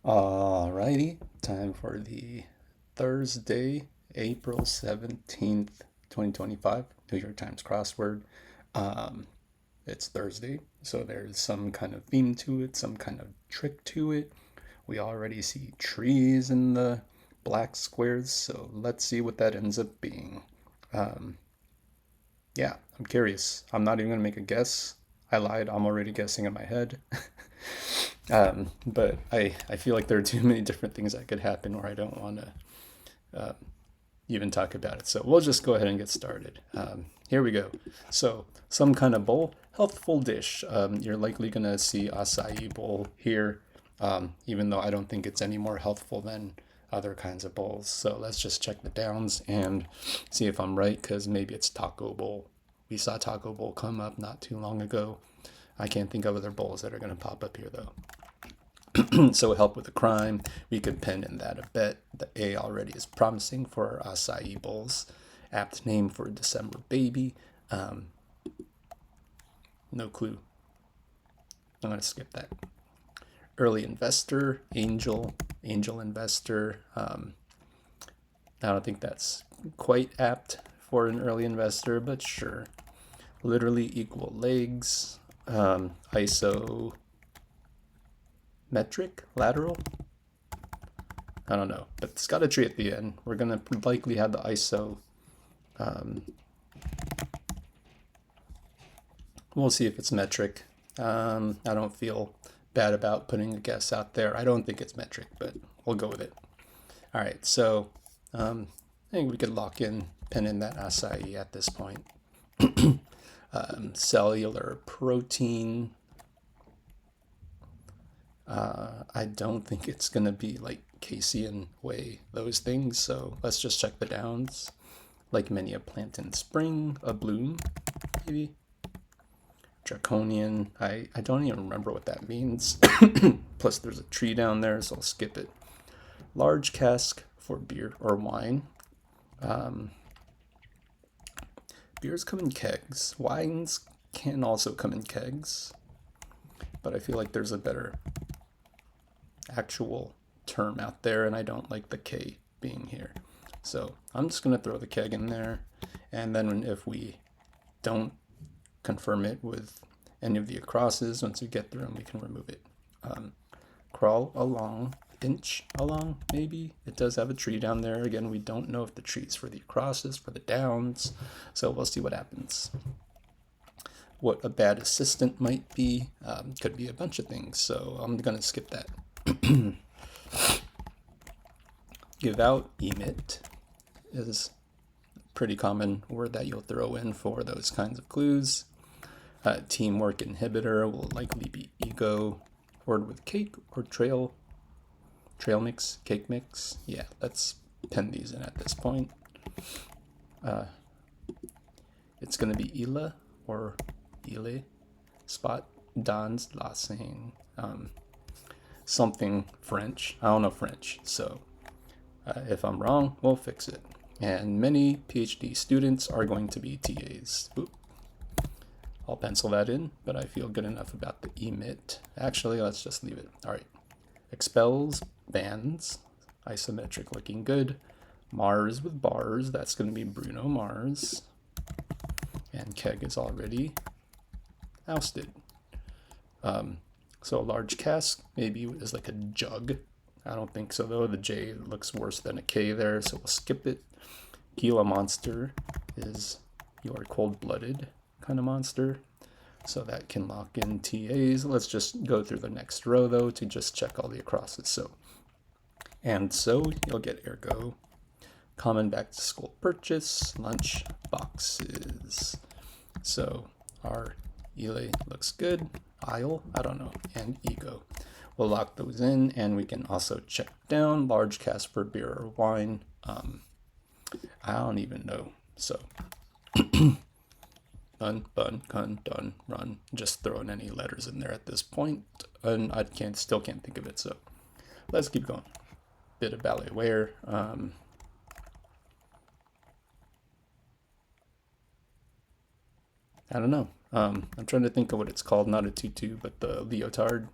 Alrighty, time for the Thursday, April 17th, 2025, New York Times crossword. Um, it's Thursday, so there's some kind of theme to it, some kind of trick to it. We already see trees in the black squares, so let's see what that ends up being. Um, yeah, I'm curious. I'm not even gonna make a guess. I lied, I'm already guessing in my head. But I feel like there are too many different things that could happen where I don't want to even talk about it. So we'll just go ahead and get started. Here we go. So some kind of bowl, healthful dish. You're likely going to see acai bowl here, even though I don't think it's any more healthful than other kinds of bowls. So let's just check the downs and see if I'm right, because maybe it's taco bowl. We saw taco bowl come up not too long ago. I can't think of other bowls that are going to pop up here though. So help with the crime. We could pen in that a bet. The A already is promising for our acai bowls. Apt name for December baby. No clue. I'm going to skip that. Early investor, angel investor. I don't think that's quite apt for an early investor, but sure. Literally equal legs. ISO metric, lateral. I don't know, but it's got a tree at the end. We're gonna likely have the ISO. We'll see if it's metric. I don't feel bad about putting a guess out there. I don't think it's metric, but we'll go with it. All right, so I think we could lock in, pen in that acai at this point. Cellular protein. I don't think it's going to be like casein whey, those things. So let's just check the downs. Like many a plant in spring, a bloom, maybe. Draconian. I don't even remember what that means. Plus there's a tree down there, so I'll skip it. Large cask for beer or wine. Beers come in kegs. Wines can also come in kegs. But I feel like there's a better actual term out there, and I don't like the K being here. So I'm just going to throw the keg in there, and then if we don't confirm it with any of the acrosses, once we get through them, we can remove it. Crawl along, inch along, maybe. It does have a tree down there. Again, we don't know if the tree's for the acrosses, for the downs, so we'll see what happens. What a bad assistant might be. Could be a bunch of things, so I'm going to skip that. Give out, emit is a pretty common word that you'll throw in for those kinds of clues. Teamwork inhibitor will likely be ego. Word with cake or trail mix, cake mix. Yeah, let's pen these in at this point. It's going to be Ila or Ile. Spot dans lassing. Something French. I don't know French, so if I'm wrong, we'll fix it. And many PhD students are going to be TAs. Oop. I'll pencil that in, but I feel good enough about the emit. Actually, let's just leave it. All right. Expels, bans, isometric looking good. Mars with bars, that's going to be Bruno Mars. And keg is already ousted. So a large cask maybe is like a jug. I don't think so though. The J looks worse than a K there, so we'll skip it. Gila monster is your cold-blooded kind of monster. So that can lock in TAs. Let's just go through the next row though to just check all the acrosses. So you'll get ergo. Common back to school purchase, lunch boxes. So our Ile looks good. Aisle, I don't know, and ego. We'll lock those in, and we can also check down large cask for beer or wine. I don't even know. So done, bun, cun, done, run. Just throwing any letters in there at this point, and I still can't think of it. So let's keep going. Bit of ballet wear. I don't know. I'm trying to think of what it's called. Not a tutu, but the leotard.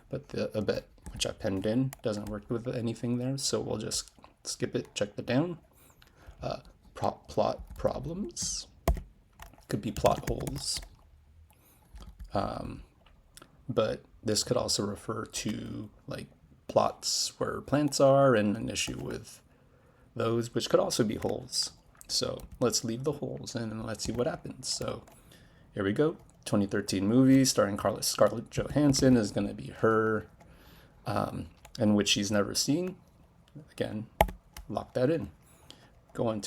But a bet. which I penned in. Doesn't work with anything there, so we'll just skip it, check the down. Plot problems. Could be plot holes. But this could also refer to like plots where plants are and an issue with those, which could also be holes. So let's leave the holes and let's see what happens. So here we go. 2013 movie starring Scarlett Johansson is going to be her, and which she's never seen. Again, lock that in. Going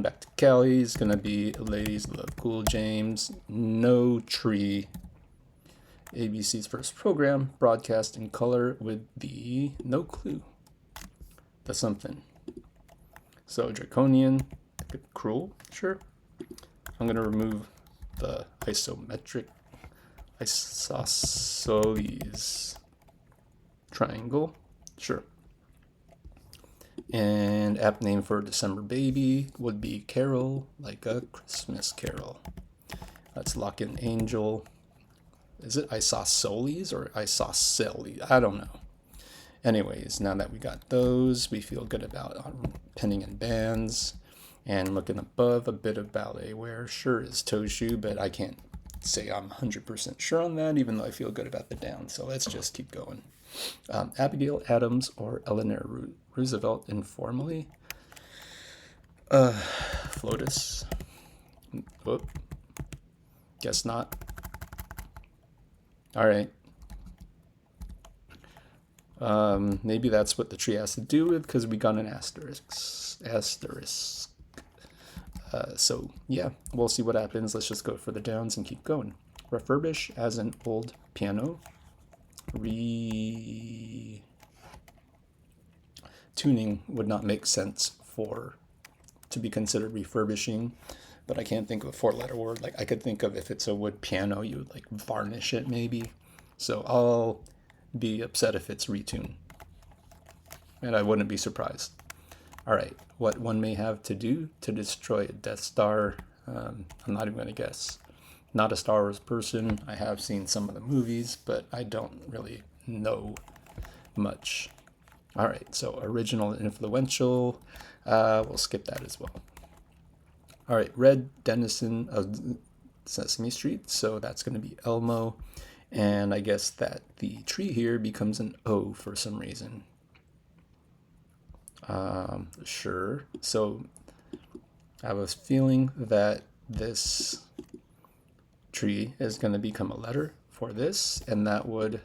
back to Kelly is going to be Ladies Love Cool James. No Tree. ABC's first program, broadcast in color with the no clue. The something. So draconian, cruel, sure. I'm gonna remove the isosceles triangle, sure. And app name for December baby would be Carol, like a Christmas carol. Let's lock in angel. Is it isosceles or isosceles? I don't know. Anyways, now that we got those, we feel good about penning in bands. And looking above, a bit of ballet wear. Sure is toe shoe, but I can't say I'm 100% sure on that, even though I feel good about the down. So let's just keep going. Abigail Adams or Eleanor Roosevelt informally. Flotus. Whoop. Guess not. All right. Maybe that's what the tree has to do with, because we got an asterisk. So yeah, we'll see what happens. Let's just go for the downs and keep going. Refurbish as an old piano. Tuning would not make sense to be considered refurbishing, but I can't think of a four-letter word. Like I could think of, if it's a wood piano, you would like varnish it maybe. So I'll be upset if it's retune, and I wouldn't be surprised. All right, what one may have to do to destroy a Death Star. I'm not even going to guess. Not a Star Wars person. I have seen some of the movies, but I don't really know much. All right, so original and influential. We'll skip that as well. All right, Red Denizen of Sesame Street. So that's going to be Elmo. And I guess that the tree here becomes an O for some reason. Sure. So I was feeling that this tree is going to become a letter for this, and that would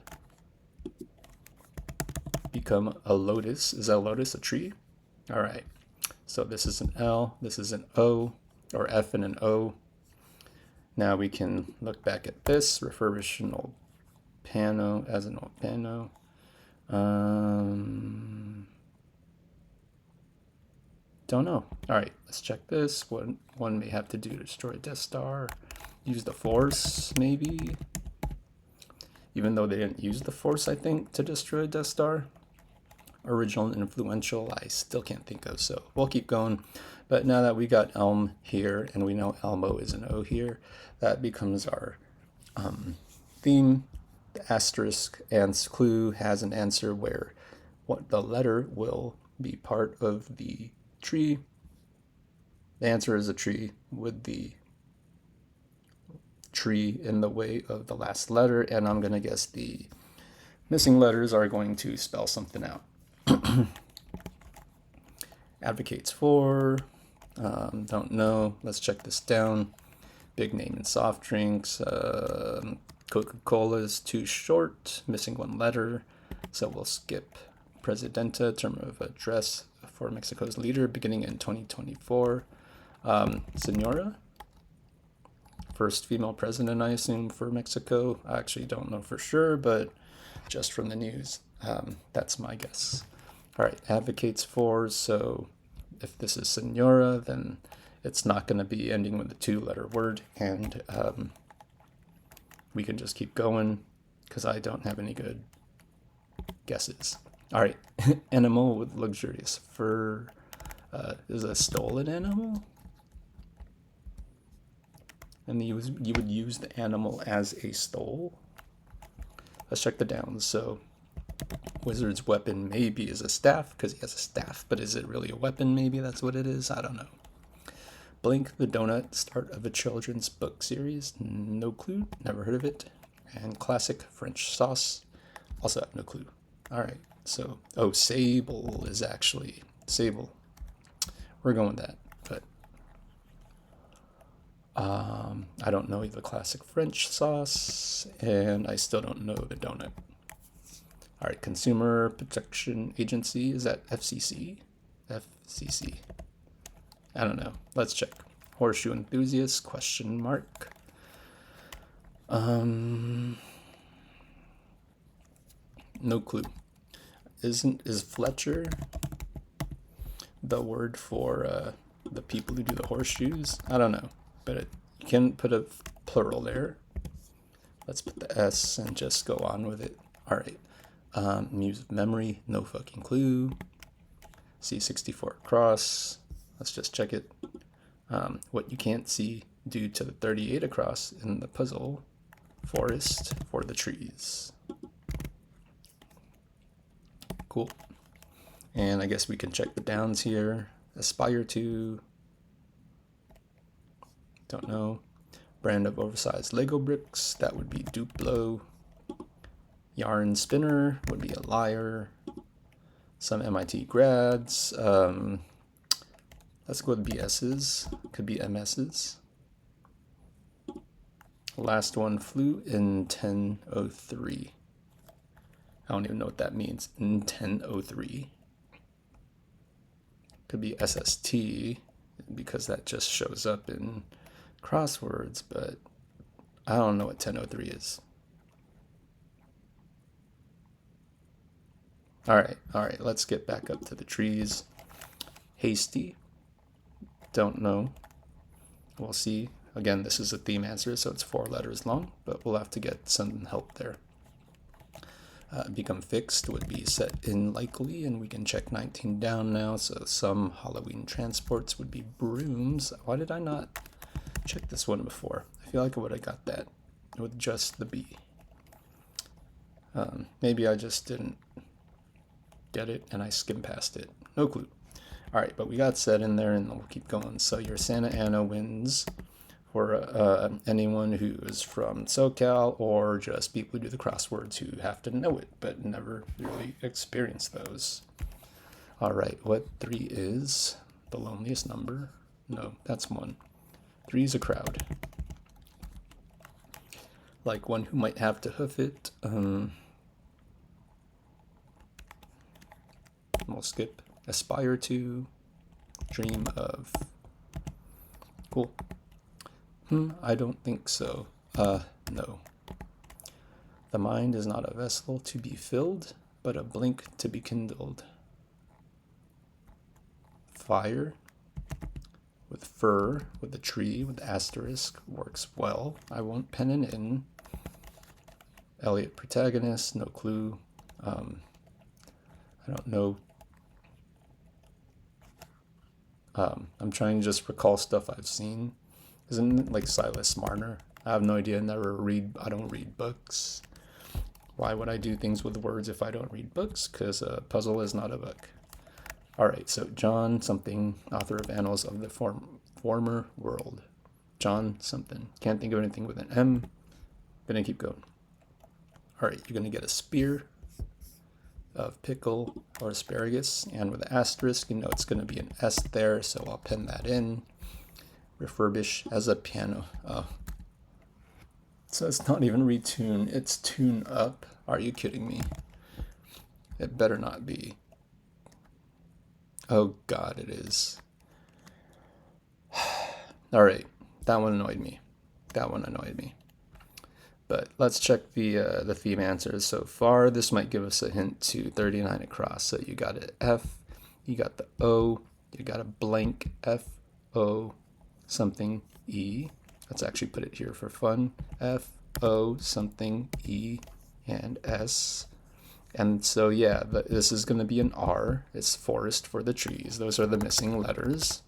become a lotus. Is a lotus a tree? All right. So this is an L, this is an O, or F and an O. Now we can look back at this, refurbish an old piano as an old piano. Don't know. All right, let's check this. What one may have to do to destroy a Death Star. Use the Force, maybe. Even though they didn't use the Force, I think, to destroy a Death Star. Original and influential, I still can't think of, so we'll keep going. But now that we got Elm here, and we know Elmo is an O here, that becomes our theme. The asterisk and clue has an answer where what the letter will be part of the tree. The answer is a tree with the tree in the way of the last letter, and I'm going to guess the missing letters are going to spell something out. Advocates for, don't know. Let's check this down. Big name in soft drinks. Coca-Cola is too short, missing one letter, so we'll skip. Presidenta, term of address for Mexico's leader beginning in 2024. Senora, first female president, I assume, for Mexico. I actually don't know for sure, but just from the news, that's my guess. All right, advocates for, so if this is Senora, then it's not going to be ending with a two-letter word, and we can just keep going because I don't have any good guesses. All right, animal with luxurious fur. Is a stolen animal? And you would use the animal as a stole? Let's check the downs. So Wizard's weapon maybe is a staff, because he has a staff, but is it really a weapon? Maybe that's what it is. I don't know. Blink the Donut, start of a children's book series. No clue. Never heard of it. And classic French sauce. Also have no clue. All right. So, oh, Sable is actually Sable. We're going with that. But I don't know the classic French sauce, and I still don't know the donut. All right, Consumer Protection Agency, is that FCC? FCC. I don't know. Let's check. Horseshoe Enthusiast, question mark. No clue. Is Fletcher the word for the people who do the horseshoes? I don't know, but you can put a plural there. Let's put the S and just go on with it. All right. Muse of Memory, no fucking clue. C64 across. Let's just check it. What you can't see due to the 38 across in the puzzle. Forest for the trees. Cool. And I guess we can check the downs here. Aspire to. Don't know. Brand of oversized Lego bricks. That would be Duplo. Yarn spinner would be a liar. Some MIT grads. Let's go with BS's. Could be MS's. Last one flew in 1003. I don't even know what that means. In 1003. Could be SST because that just shows up in crosswords, but I don't know what 1003 is. All right, let's get back up to the trees. Hasty. Don't know. We'll see. Again, this is a theme answer, so it's 4 letters long, but we'll have to get some help there. Become fixed would be set in likely, and we can check 19 down now. So some Halloween transports would be brooms. Why did I not check this one before? I feel like I would have got that with just the B. Maybe I just didn't get it and I skimmed past it. No clue. All right, but we got set in there and we'll keep going. So your Santa Ana wins for anyone who is from SoCal or just people who do the crosswords who have to know it but never really experience those. All right, what 3 is? The loneliest number? No, that's 1. 3 is a crowd. Like one who might have to hoof it. We'll skip. Aspire to. Dream of. Cool. I don't think so. No. The mind is not a vessel to be filled, but a blink to be kindled. Fire. With fur, with a tree, with asterisk, works well. I won't pen it in. Elliot protagonist, no clue. I don't know. I'm trying to just recall stuff I've seen. Isn't it like Silas Marner? I have no idea. I don't read books. Why would I do things with words if I don't read books? Because a puzzle is not a book. All right, so John something, author of Annals of the Former World. John something. Can't think of anything with an M. Gonna keep going. All right, you're gonna get a spear of pickle or asparagus, and with an asterisk, you know it's gonna be an S there, so I'll pen that in. Refurbish as a piano. So it's not even retune, it's tune up. Are you kidding me? It better not be. Oh God, it is. All right, that one annoyed me. But let's check the theme answers so far. This might give us a hint to 39 across. So you got an F, you got the O, you got a blank F, O, something, E. Let's actually put it here for fun. F, O, something, E, and S. And so, yeah, this is going to be an R. It's forest for the trees. Those are the missing letters.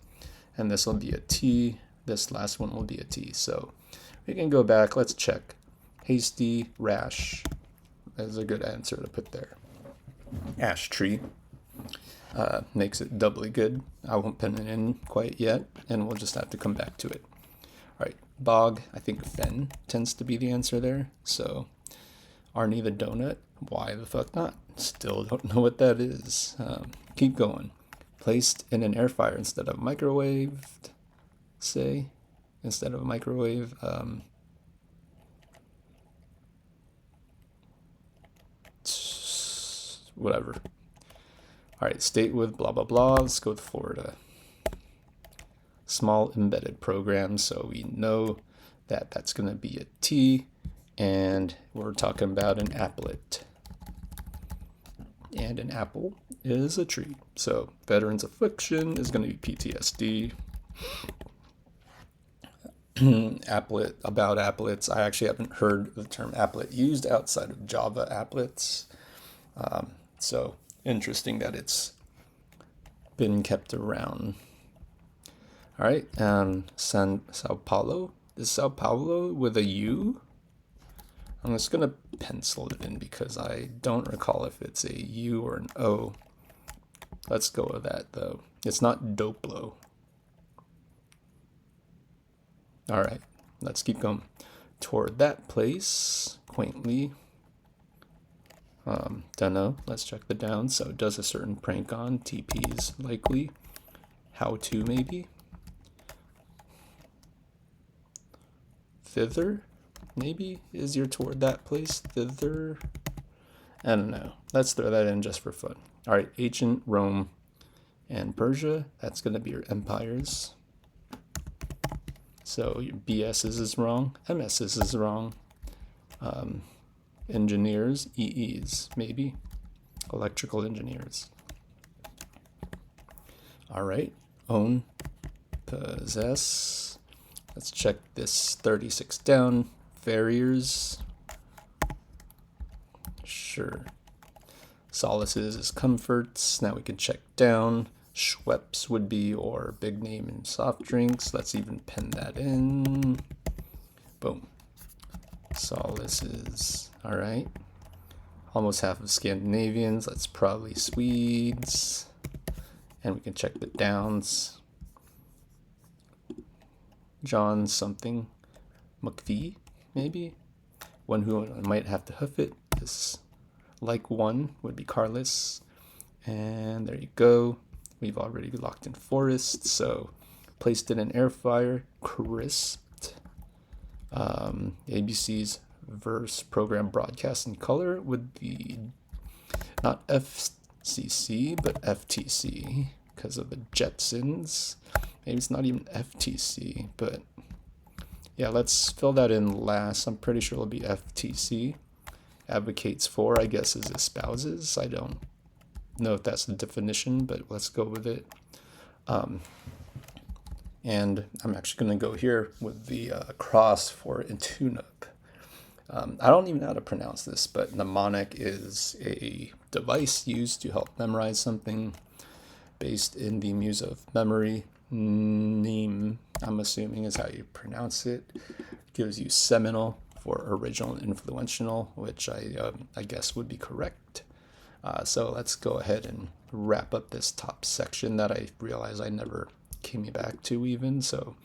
And this will be a T. This last one will be a T. So we can go back. Let's check. Hasty, rash. That's a good answer to put there. ash tree. Makes it doubly good. I won't pin it in quite yet, and we'll just have to come back to it. All right, bog, I think fen tends to be the answer there. So Arnie the donut, why the fuck not? Still don't know what that is. Keep going. Placed in an air fryer instead of microwaved, say, instead of a microwave. Whatever. All right, state with blah, blah, blah. Let's go with Florida. Small embedded program, so we know that that's going to be a T, and we're talking about an applet. And an apple is a tree. So veterans affliction is going to be PTSD. Applet, about applets. I actually haven't heard the term applet used outside of Java applets. So interesting that it's been kept around. All right, Sao Paulo. Is Sao Paulo with a U? I'm just going to pencil it in because I don't recall if it's a U or an O. Let's go with that, though. It's not Doplo. All right, let's keep going toward that place, quaintly. Don't know. Let's check the down. So it does a certain prank on. TP's likely. How to, maybe. Thither, maybe, is your toward that place. Thither. I don't know. Let's throw that in just for fun. All right, ancient Rome and Persia. That's going to be your empires. So your BS's is wrong. MS's is wrong. Engineers, EEs, maybe. Electrical engineers. All right. Own, possess. Let's check this 36 down. Farriers. Sure. Solaces is comforts. Now we can check down. Schweppes would be, or big name in soft drinks. Let's even pen that in. Boom. Solaces. All right. Almost half of Scandinavians. That's probably Swedes. And we can check the downs. John something. McVie, maybe? One who might have to hoof it. This like one would be Carlos. And there you go. We've already locked in forest. So placed in an air fryer. Crisped. ABC's verse program broadcast in color would be not FCC, but FTC because of the Jetsons. Maybe it's not even FTC, but yeah, let's fill that in last. I'm pretty sure it'll be FTC. Advocates for, I guess, is espouses. I don't know if that's the definition, but let's go with it. And I'm actually going to go here with the cross for Intunuk. I don't even know how to pronounce this, but mnemonic is a device used to help memorize something based in the muse of memory. Neem, I'm assuming is how you pronounce it. Gives you seminal for original and influential, which I guess would be correct. So let's go ahead and wrap up this top section that I realize I never came back to even. So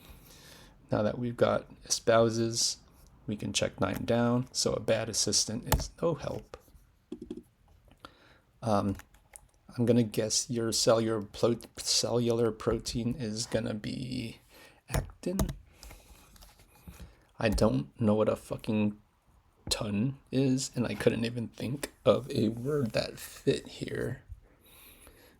now that we've got espouses, we can check 9 down. So a bad assistant is no help. I'm going to guess your cellular protein is going to be actin. I don't know what a fucking ton is, and I couldn't even think of a word that fit here.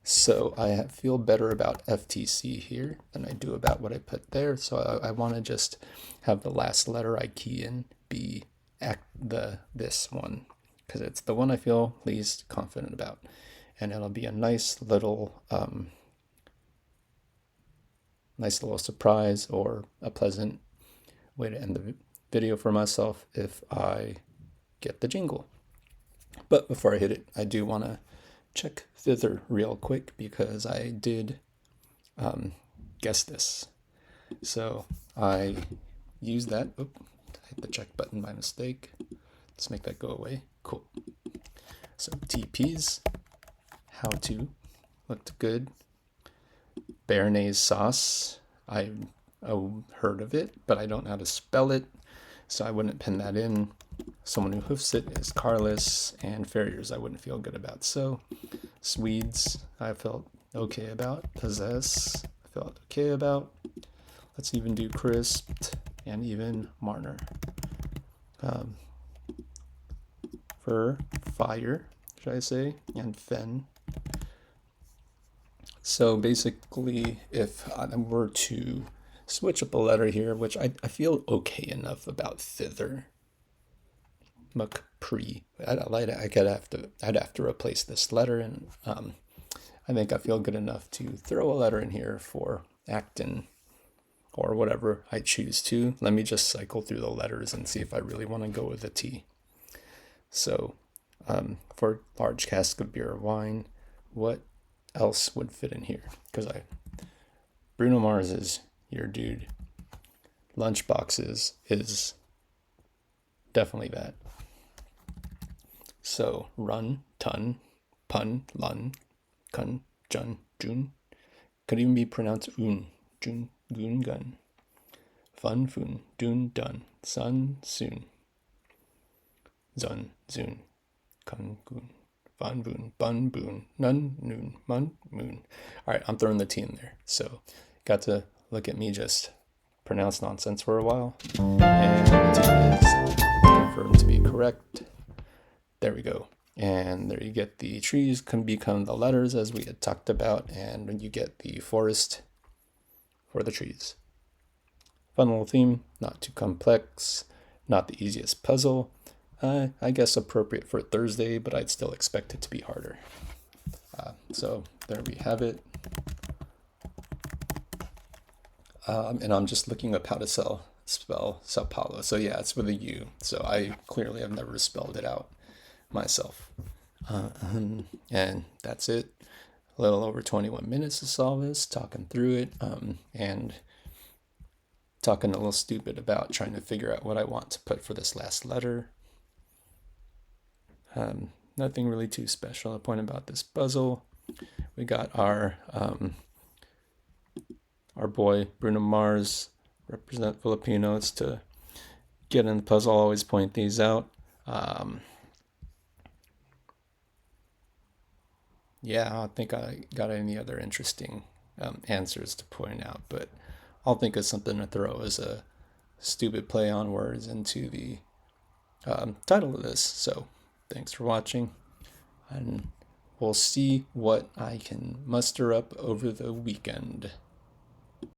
So I feel better about FTC here than I do about what I put there. So I want to just have the last letter I key in be this one, because it's the one I feel least confident about. And it'll be a nice little surprise or a pleasant way to end the video for myself if I get the jingle. But before I hit it, I do want to check thither real quick because I did guess this. So I used that. I hit the check button by mistake. Let's make that go away. Cool. So TPs, how to. Looked good. Béarnaise sauce. I heard of it, but I don't know how to spell it, so I wouldn't pin that in. Someone who hoofs it is carless, and farriers I wouldn't feel good about. So Swedes I felt okay about. Possess I felt okay about. Let's even do crisped and even Marner. For fire, should I say, and fen. So basically, if I were to switch up a letter here, which I feel okay enough about thither. McPree. I'd have to replace this letter, and I think I feel good enough to throw a letter in here for Acton or whatever I choose to. Let me just cycle through the letters and see if I really want to go with a T. So for large cask of beer or wine, what else would fit in here? Because Bruno Mars is your dude. Lunchboxes is definitely that. So run, ton, pun, lun, kun, jun, jun. Could even be pronounced un, jun, gun, gun. Fun, fun, dun, dun, sun, soon. Zun, zun, kun, gun, fun, boon, bun, boon, nun, noon, mun, moon. All right, I'm throwing the T in there. So got to look at me just pronounce nonsense for a while. And the T is confirmed to be correct. There we go. And there you get the trees can become the letters as we had talked about, and you get the forest for the trees. Fun little theme, not too complex, not the easiest puzzle. I guess appropriate for Thursday, but I'd still expect it to be harder. So there we have it. And I'm just looking up how to spell Sao Paulo. So yeah, it's with a U. So I clearly have never spelled it out myself. And that's it. A little over 21 minutes to solve this, talking through it, and talking a little stupid about trying to figure out what I want to put for this last letter. Nothing really too special to point about this puzzle. We got our boy Bruno Mars, represent Filipinos. To get in the puzzle, I'll always point these out. Yeah, I don't think I got any other interesting answers to point out, but I'll think of something to throw as a stupid play on words into the title of this. So thanks for watching, and we'll see what I can muster up over the weekend.